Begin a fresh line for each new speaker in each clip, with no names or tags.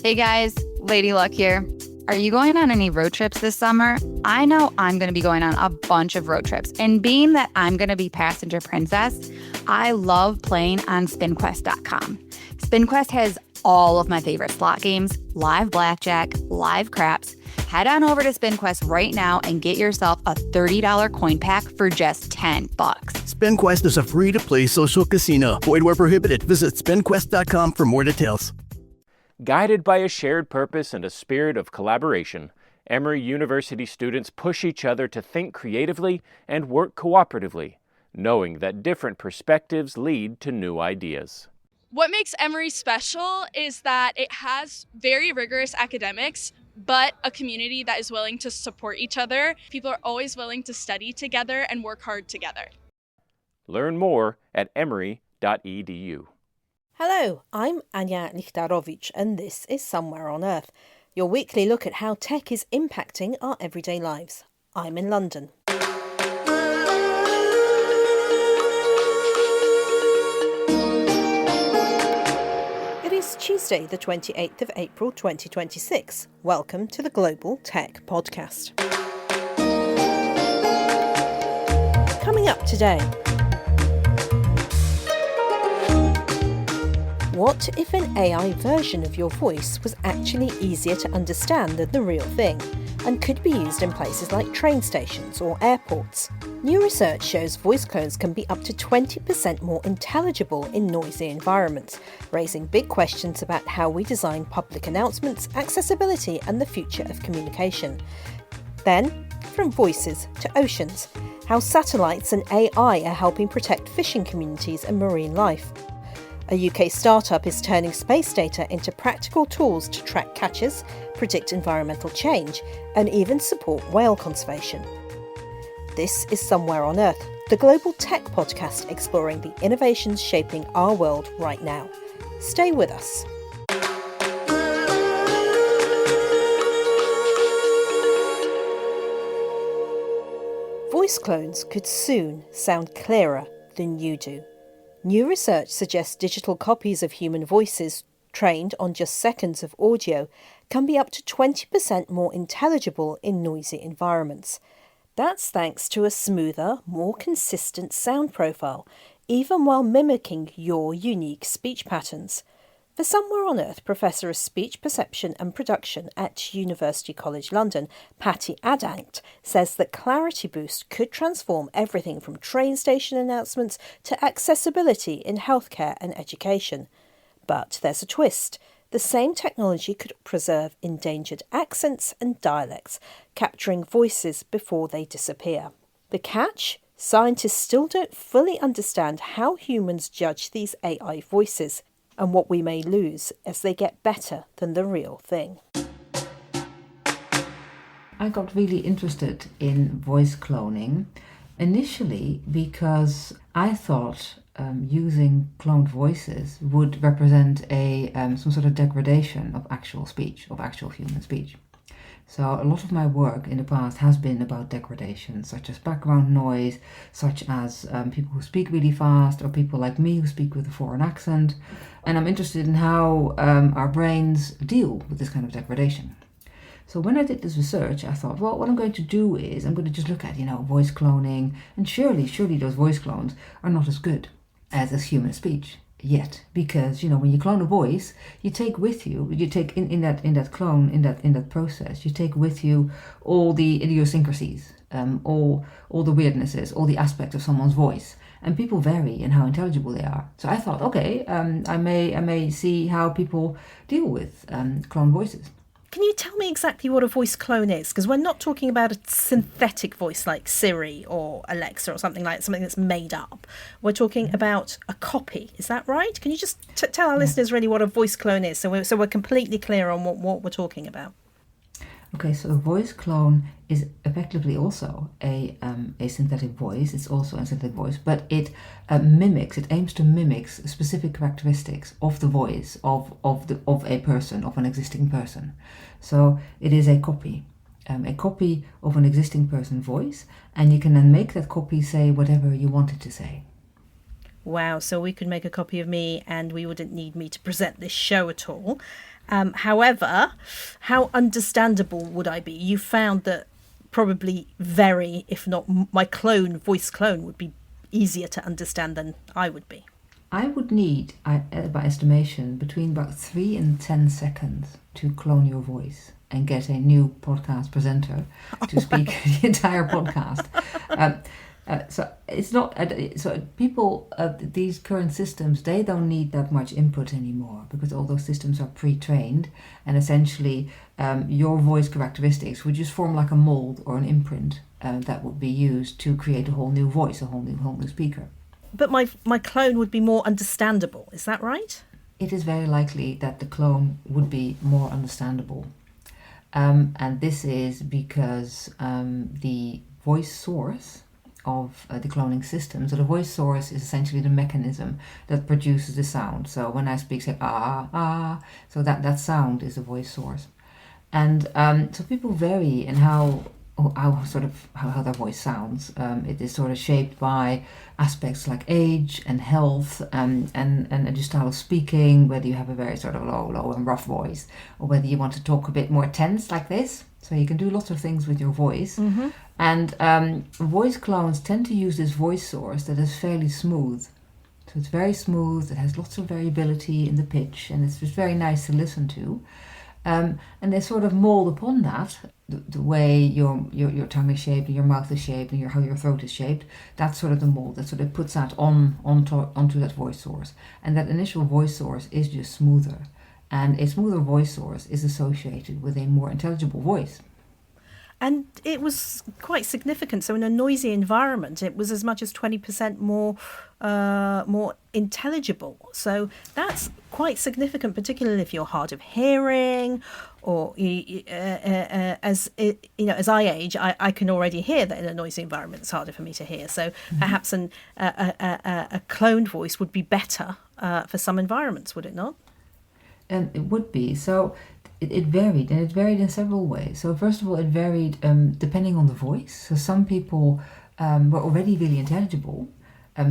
Hey guys, Lady Luck here. Are you going on any road trips this summer? I know I'm going to be going on a bunch of road trips, and being that I'm going to be passenger princess, I love playing on SpinQuest.com. SpinQuest has all of my favorite slot games, live blackjack, live craps. Head on over to SpinQuest right now and get yourself a $30 coin pack for just $10.
SpinQuest is a free-to-play social casino. Void where prohibited. Visit SpinQuest.com for more details.
Guided by a shared purpose and a spirit of collaboration, Emory University students push each other to think creatively and work cooperatively, knowing that different perspectives lead to new ideas.
What makes Emory special is that it has very rigorous academics, but a community that is willing to support each other. People are always willing to study together and work hard together.
Learn more at emory.edu.
Hello, I'm Anya Lichtarovich, and this is Somewhere on Earth, your weekly look at how tech is impacting our everyday lives. I'm in London. It is Tuesday, the 28th of April 2026. Welcome to the Global Tech Podcast. Coming up today. What if an AI version of your voice was actually easier to understand than the real thing, and could be used in places like train stations or airports? New research shows voice clones can be up to 20% more intelligible in noisy environments, raising big questions about how we design public announcements, accessibility, and the future of communication. Then, from voices to oceans, how satellites and AI are helping protect fishing communities and marine life. A UK startup is turning space data into practical tools to track catches, predict environmental change, and even support whale conservation. This is Somewhere on Earth, the global tech podcast exploring the innovations shaping our world right now. Stay with us. Voice clones could soon sound clearer than you do. New research suggests digital copies of human voices trained on just seconds of audio can be up to 20% more intelligible in noisy environments. That's thanks to a smoother, more consistent sound profile, even while mimicking your unique speech patterns. For Somewhere on Earth, Professor of Speech Perception and Production at University College London, Patty Adangt, says that Clarity Boost could transform everything from train station announcements to accessibility in healthcare and education. But there's a twist. The same technology could preserve endangered accents and dialects, capturing voices before they disappear. The catch? Scientists still don't fully understand how humans judge these AI voices, and what we may lose as they get better than the real thing.
I got really interested in voice cloning initially because I thought using cloned voices would represent some sort of degradation of actual speech, of actual human speech. So a lot of my work in the past has been about degradation, such as background noise, such as people who speak really fast, or people like me who speak with a foreign accent. And I'm interested in how our brains deal with this kind of degradation. So when I did this research, I thought, well, what I'm going to do is I'm going to just look at, voice cloning, and surely those voice clones are not as good as human speech. Yet, because when you clone a voice, you take with you in that process, you take with you all the idiosyncrasies, all the weirdnesses, all the aspects of someone's voice, and people vary in how intelligible they are. So I thought, okay, I may see how people deal with cloned voices.
Can you tell me exactly what a voice clone is? Because we're not talking about a synthetic voice like Siri or Alexa or something that's made up. We're talking about a copy. Is that right? Can you just tell our listeners really what a voice clone is, so we're completely clear on what we're talking about?
Okay, so a voice clone is effectively also a synthetic voice. It's also a synthetic voice, but it aims to mimic specific characteristics of the voice of a person, of an existing person. So it is a copy of an existing person's voice, and you can then make that copy say whatever you want it to say.
Wow, so we could make a copy of me and we wouldn't need me to present this show at all. However, how understandable would I be? You found that probably very, if not my voice clone would be easier to understand than I would be.
I would need, by estimation, between about 3 and 10 seconds to clone your voice and get a new podcast presenter to speak the entire podcast. So it's not. So people, these current systems, they don't need that much input anymore because all those systems are pre-trained, and essentially your voice characteristics would just form like a mold or an imprint that would be used to create a whole new voice, a whole new speaker.
But my clone would be more understandable. Is that right?
It is very likely that the clone would be more understandable, and this is because the voice source of the cloning system. So the voice source is essentially the mechanism that produces the sound. So when I speak, say so that sound is the voice source. And so people vary in how their voice sounds. It is sort of shaped by aspects like age and health and your style of speaking, whether you have a very sort of low and rough voice, or whether you want to talk a bit more tense like this. So you can do lots of things with your voice. Mm-hmm. And voice clones tend to use this voice source that is fairly smooth. So it's very smooth, it has lots of variability in the pitch, and it's just very nice to listen to. And they sort of mold upon that, the way your tongue is shaped, and your mouth is shaped, and how your throat is shaped. That's sort of the mold that sort of puts that onto that voice source. And that initial voice source is just smoother. And a smoother voice source is associated with a more intelligible voice.
And it was quite significant. So in a noisy environment, it was as much as 20% more intelligible. So that's quite significant, particularly if you're hard of hearing, or as I age, I can already hear that in a noisy environment it's harder for me to hear. So perhaps a cloned voice would be better for some environments, would it not?
And it would be. So it varied, and it varied in several ways. So first of all, it varied depending on the voice. So some people were already really intelligible,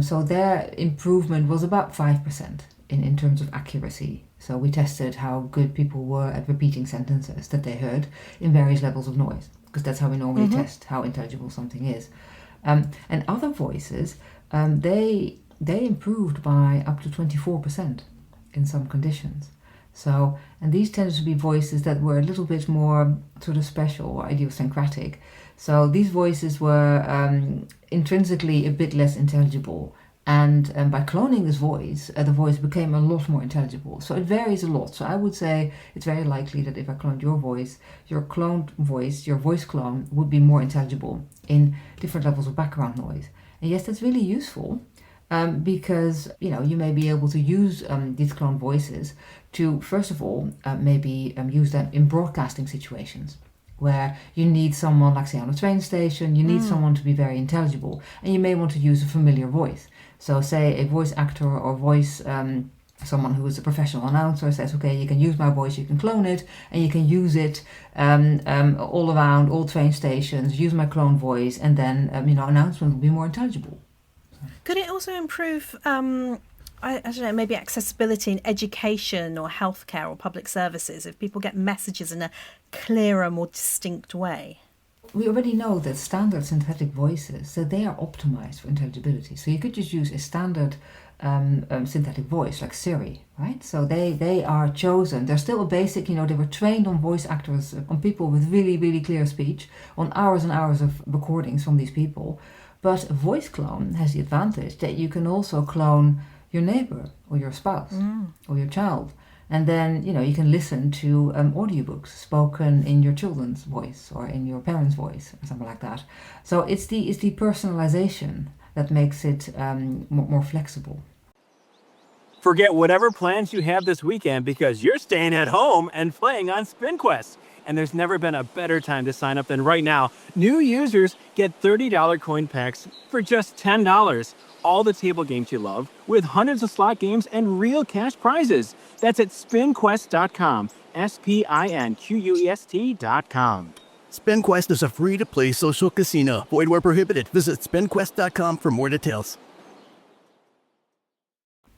so their improvement was about 5% in terms of accuracy. So we tested how good people were at repeating sentences that they heard in various levels of noise, because that's how we normally test how intelligible something is. And other voices, they improved by up to 24% in some conditions. So, and these tended to be voices that were a little bit more sort of special or idiosyncratic. So these voices were intrinsically a bit less intelligible. And by cloning this voice, the voice became a lot more intelligible. So it varies a lot. So I would say it's very likely that if I cloned your voice, your cloned voice, your voice clone would be more intelligible in different levels of background noise. And yes, that's really useful. Because you may be able to use these cloned voices to, first of all, maybe use them in broadcasting situations where you need someone, like say on a train station, you need someone to be very intelligible, and you may want to use a familiar voice. So say a voice actor or voice someone who is a professional announcer says, okay, you can use my voice, you can clone it, and you can use it all around all train stations, use my clone voice, and then announcement will be more intelligible.
Could it also improve, I don't know, maybe accessibility in education or healthcare or public services if people get messages in a clearer, more distinct way?
We already know that standard synthetic voices, so they are optimized for intelligibility. So you could just use a standard synthetic voice like Siri, right? So they are chosen. They're still a basic, they were trained on voice actors, on people with really, really clear speech, on hours and hours of recordings from these people. But a voice clone has the advantage that you can also clone your neighbor or your spouse or your child. And then, you can listen to audiobooks spoken in your children's voice or in your parents' voice or something like that. So it's the personalization that makes it more flexible.
Forget whatever plans you have this weekend because you're staying at home and playing on SpinQuest. And there's never been a better time to sign up than right now. New users get $30 coin packs for just $10. All the table games you love, with hundreds of slot games and real cash prizes. That's at SpinQuest.com. SpinQuest.com.
SpinQuest is a free-to-play social casino. Void where prohibited. Visit SpinQuest.com for more details.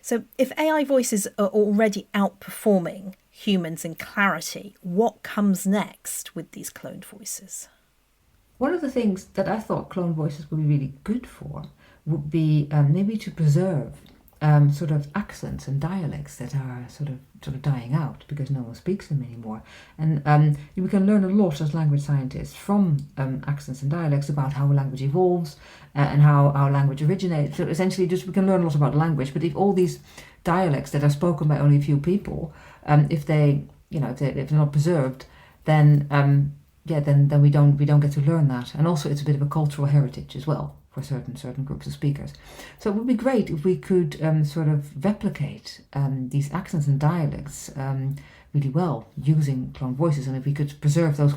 So if AI voices are already outperforming humans in clarity, what comes next with these cloned voices?
One of the things that I thought cloned voices would be really good for would be maybe to preserve sort of accents and dialects that are sort of dying out because no one speaks them anymore. And we can learn a lot as language scientists from accents and dialects about how a language evolves and how our language originates. So essentially, just we can learn a lot about language. But if all these dialects that are spoken by only a few people, if they're not preserved, then then we don't get to learn that. And also, it's a bit of a cultural heritage as well for certain groups of speakers. So it would be great if we could sort of replicate these accents and dialects really well using cloned voices, and if we could preserve those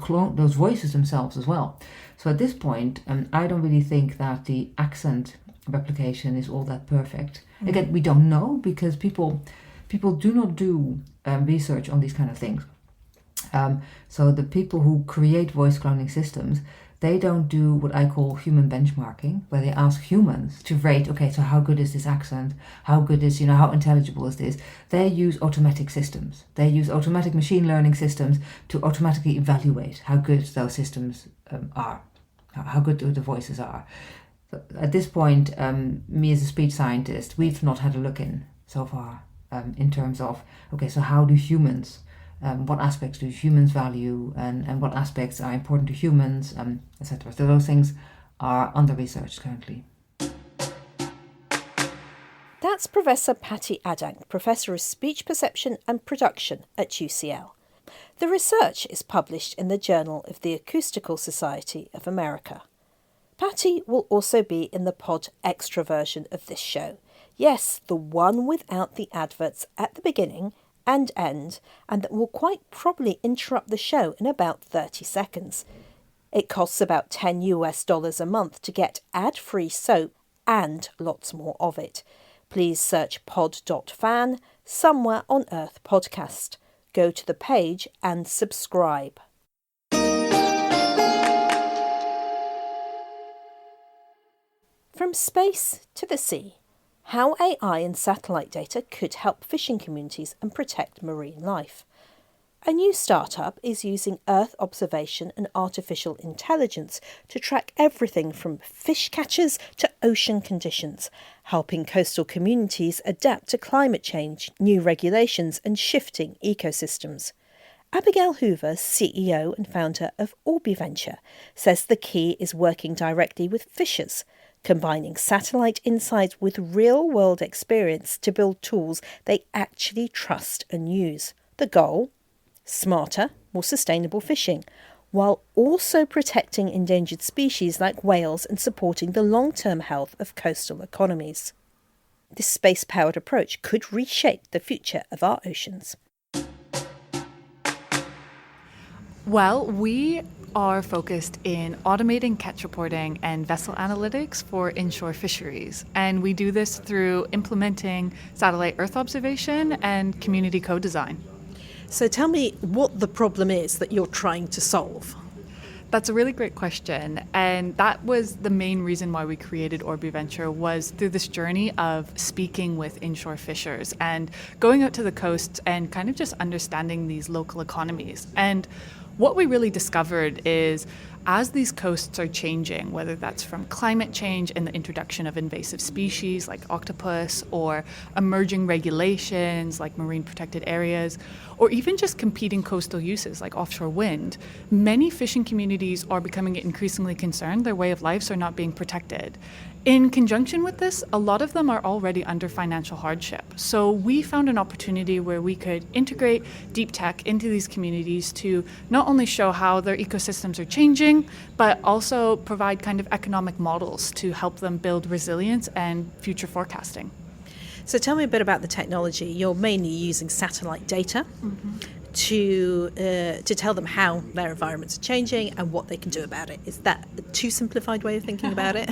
voices themselves as well. So at this point, I don't really think that the accent replication is all that perfect. Again, we don't know because people do not do research on these kind of things. So the people who create voice cloning systems, they don't do what I call human benchmarking, where they ask humans to rate, okay, so how good is this accent? How good is, how intelligible is this? They use automatic systems. They use automatic machine learning systems to automatically evaluate how good those systems are, how good the voices are. So at this point, me as a speech scientist, we've not had a look in so far in terms of, okay, so how do humans what aspects do humans value and what aspects are important to humans, etc. So those things are under research currently.
That's Professor Patty Adank, Professor of Speech Perception and Production at UCL. The research is published in the Journal of the Acoustical Society of America. Patty will also be in the Pod Extra version of this show. Yes, the one without the adverts at the beginning and end, and that will quite probably interrupt the show in about 30 seconds. It costs about $10 a month to get ad-free soap and lots more of it. Please search pod.fan somewhere on Earth podcast. Go to the page and subscribe. From space to the sea. How AI and satellite data could help fishing communities and protect marine life. A new startup is using Earth observation and artificial intelligence to track everything from fish catches to ocean conditions, helping coastal communities adapt to climate change, new regulations and shifting ecosystems. Abigail Hoover, CEO and founder of OrbiVenture, says the key is working directly with fishers, combining satellite insights with real-world experience to build tools they actually trust and use. The goal? Smarter, more sustainable fishing, while also protecting endangered species like whales and supporting the long-term health of coastal economies. This space-powered approach could reshape the future of our oceans.
Well, we are focused in automating catch reporting and vessel analytics for inshore fisheries. And we do this through implementing satellite Earth observation and community co-design.
So tell me what the problem is that you're trying to solve.
That's a really great question. And that was the main reason why we created OrbiVenture, was through this journey of speaking with inshore fishers and going out to the coast and kind of just understanding these local economies. And what we really discovered is as these coasts are changing, whether that's from climate change and the introduction of invasive species like octopus, or emerging regulations like marine protected areas, or even just competing coastal uses like offshore wind, many fishing communities are becoming increasingly concerned their way of lives are not being protected. In conjunction with this, a lot of them are already under financial hardship. So we found an opportunity where we could integrate deep tech into these communities to not only show how their ecosystems are changing, but also provide kind of economic models to help them build resilience and future forecasting.
So tell me a bit about the technology. You're mainly using satellite data. to tell them how their environments are changing and what they can do about it. Is that a too simplified way of thinking about it?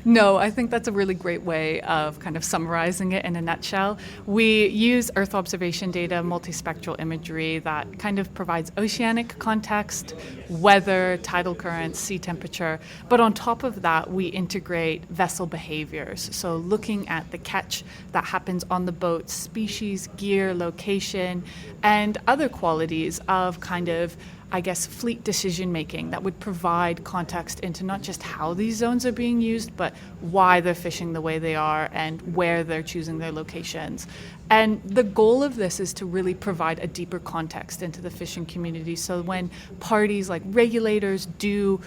No, I think that's a really great way of kind of summarizing it in a nutshell. We use Earth observation data, multispectral imagery that kind of provides oceanic context, weather, tidal currents, sea temperature. But on top of that, we integrate vessel behaviors. So looking at the catch that happens on the boat, species, gear, location, and other qualities of kind of, I guess, fleet decision making that would provide context into not just how these zones are being used, but why they're fishing the way they are and where they're choosing their locations. And the goal of this is to really provide a deeper context into the fishing community. So when parties like regulators do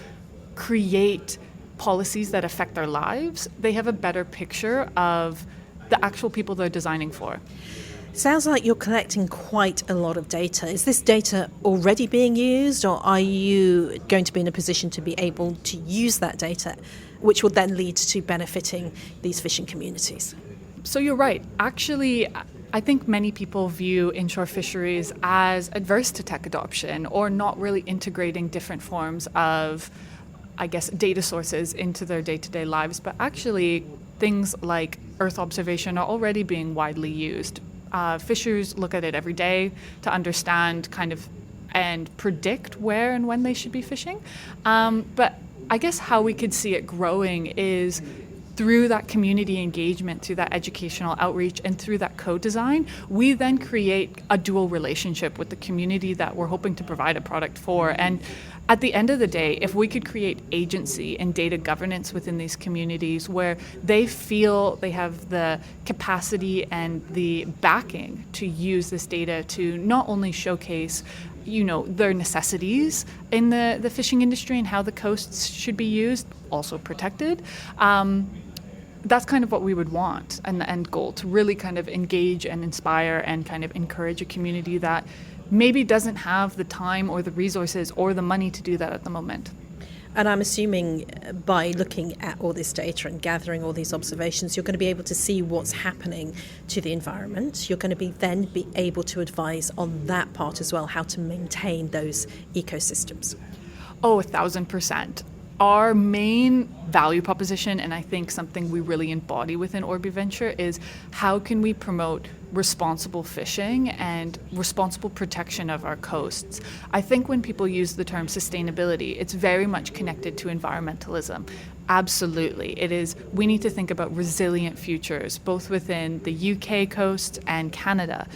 create policies that affect their lives, they have a better picture of the actual people they're designing for.
Sounds like you're collecting quite a lot of data. Is this data already being used, or are you going to be in a position to be able to use that data, which will then lead to benefiting these fishing communities?
So you're right. Actually, I think many people view inshore fisheries as adverse to tech adoption or not really integrating different forms of, I guess, data sources into their day-to-day lives. But actually, things like Earth observation are already being widely used. Fishers look at it every day to understand kind of and predict where and when they should be fishing. But I guess how we could see it growing is through that community engagement, through that educational outreach, and through that co-design. We then create a dual relationship with the community that we're hoping to provide a product for. And at the end of the day, if we could create agency and data governance within these communities where they feel they have the capacity and the backing to use this data to not only showcase, you know, their necessities in the fishing industry and how the coasts should be used, also protected, that's kind of what we would want, and the end goal, to really kind of engage and inspire and kind of encourage a community that maybe doesn't have the time or the resources or the money to do that at the moment.
And I'm assuming by looking at all this data and gathering all these observations, you're going to be able to see what's happening to the environment. You're going to be able to advise on that part as well, how to maintain those ecosystems.
Oh, 1,000%. Our main value proposition, and I think something we really embody within OrbiVenture, is how can we promote responsible fishing and responsible protection of our coasts. I think when people use the term sustainability, it's very much connected to environmentalism. Absolutely. It is. We need to think about resilient futures, both within the UK coast and Canada.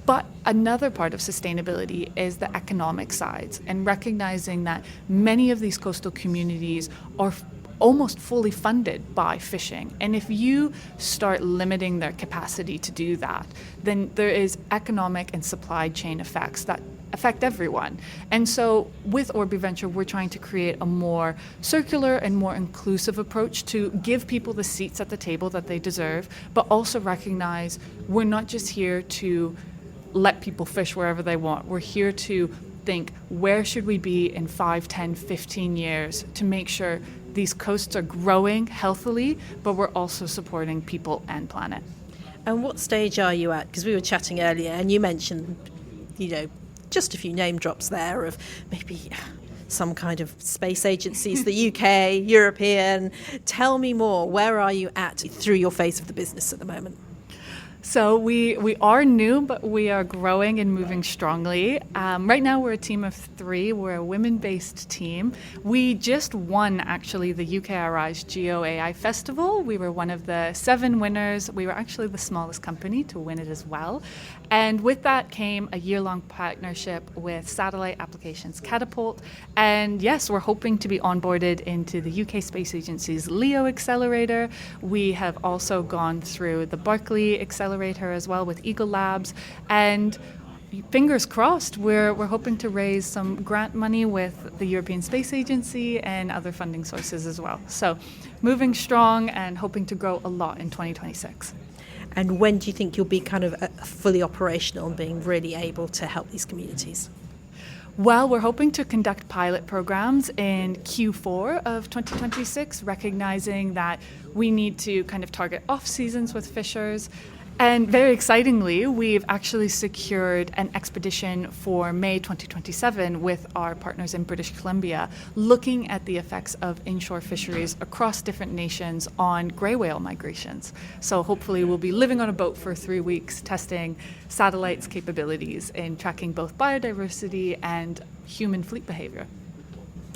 But another part of sustainability is the economic sides, and recognizing that many of these coastal communities are almost fully funded by fishing. And if you start limiting their capacity to do that, then there is economic and supply chain effects that affect everyone. And so with OrbiVenture, we're trying to create a more circular and more inclusive approach to give people the seats at the table that they deserve, but also recognize we're not just here to let people fish wherever they want. We're here to think, where should we be in 5, 10, 15 years to make sure these coasts are growing healthily, but we're also supporting people and planet.
And what stage are you at? Because we were chatting earlier and you mentioned, you know, just a few name drops there of maybe some kind of space agencies, the UK, European. Tell me more. Where are you at through your phase of the business at the moment?
So we are new, but we are growing and moving strongly. Right now we're a team of 3. We're a women-based team. We just won, actually, the UKRI's GeoAI Festival. We were one of the 7 winners. We were actually the smallest company to win it as well. And with that came a year-long partnership with Satellite Applications Catapult. And yes, we're hoping to be onboarded into the UK Space Agency's LEO Accelerator. We have also gone through the Berkeley Accelerator as well with Eagle Labs. And fingers crossed, we're hoping to raise some grant money with the European Space Agency and other funding sources as well. So moving strong and hoping to grow a lot in 2026.
And when do you think you'll be kind of fully operational and being really able to help these communities?
Well, we're hoping to conduct pilot programs in Q4 of 2026, recognizing that we need to kind of target off seasons with fishers. And very excitingly, we've actually secured an expedition for May 2027 with our partners in British Columbia, looking at the effects of inshore fisheries across different nations on gray whale migrations. So hopefully we'll be living on a boat for 3 weeks, testing satellites' capabilities in tracking both biodiversity and human fleet behavior.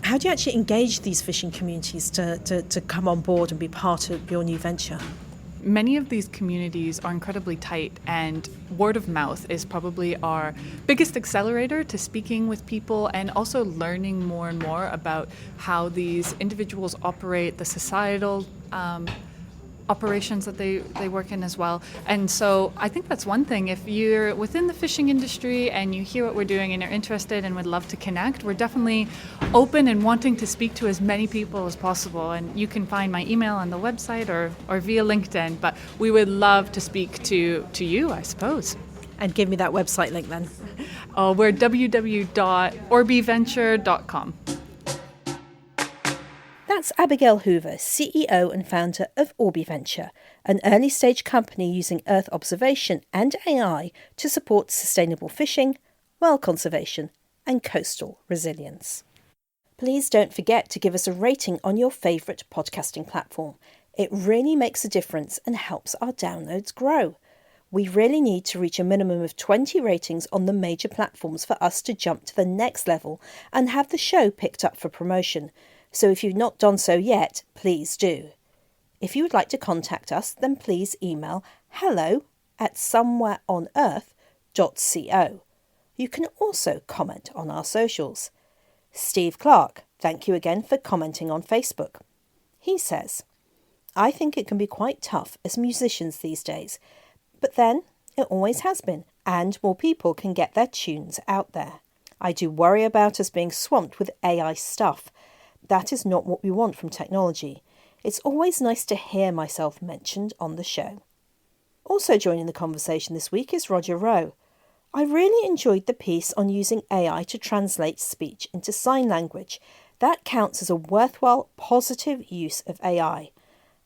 How do you actually engage these fishing communities to come on board and be part of your new venture?
Many of these communities are incredibly tight, and word of mouth is probably our biggest accelerator to speaking with people and also learning more and more about how these individuals operate, the societal operations that they work in as well. And so I think that's one thing. If you're within the fishing industry and you hear what we're doing and you're interested and would love to connect, we're definitely open and wanting to speak to as many people as possible. And you can find my email on the website or via LinkedIn, but we would love to speak to you, I suppose.
And give me that website link then.
We're www.orbiventure.com.
That's Abigail Hoover, CEO and founder of OrbiVenture, an early-stage company using Earth observation and AI to support sustainable fishing, whale conservation and coastal resilience. Please don't forget to give us a rating on your favourite podcasting platform. It really makes a difference and helps our downloads grow. We really need to reach a minimum of 20 ratings on the major platforms for us to jump to the next level and have the show picked up for promotion. So if you've not done so yet, please do. If you would like to contact us, then please email hello@somewhereonearth.co. You can also comment on our socials. Steve Clark, thank you again for commenting on Facebook. He says, I think it can be quite tough as musicians these days, but then it always has been, and more people can get their tunes out there. I do worry about us being swamped with AI stuff. That is not what we want from technology. It's always nice to hear myself mentioned on the show. Also joining the conversation this week is Roger Rowe. I really enjoyed the piece on using AI to translate speech into sign language. That counts as a worthwhile, positive use of AI.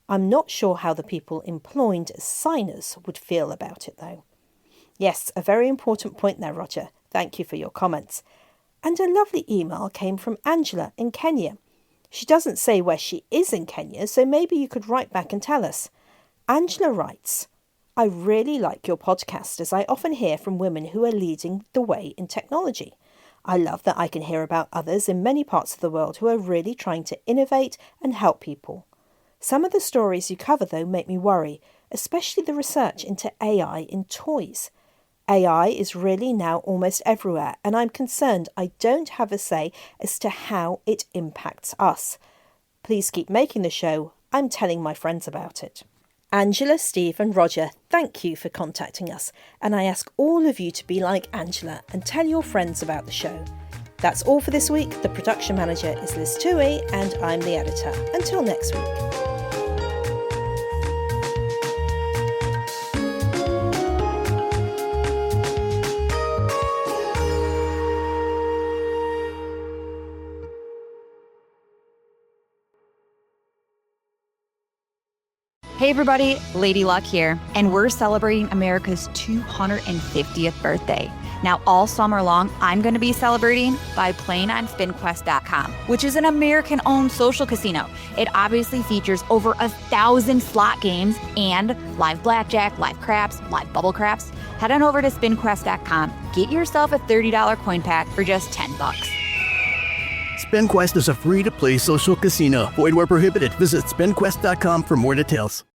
I'm not sure how the people employed as signers would feel about it, though. Yes, a very important point there, Roger. Thank you for your comments. And a lovely email came from Angela in Kenya. She doesn't say where she is in Kenya, so maybe you could write back and tell us. Angela writes, I really like your podcast as I often hear from women who are leading the way in technology. I love that I can hear about others in many parts of the world who are really trying to innovate and help people. Some of the stories you cover, though, make me worry, especially the research into AI in toys. AI is really now almost everywhere, and I'm concerned I don't have a say as to how it impacts us. Please keep making the show. I'm telling my friends about it. Angela, Steve and Roger, thank you for contacting us, and I ask all of you to be like Angela and tell your friends about the show. That's all for this week. The production manager is Liz Toohey, and I'm the editor. Until next week.
Hey everybody, Lady Luck here, and we're celebrating America's 250th birthday. Now all summer long, I'm going to be celebrating by playing on SpinQuest.com, which is an American-owned social casino. It obviously features over 1,000 slot games and live blackjack, live craps, live bubble craps. Head on over to SpinQuest.com, get yourself a $30 coin pack for just $10.
SpinQuest is a free-to-play social casino. Void where prohibited. Visit SpinQuest.com for more details.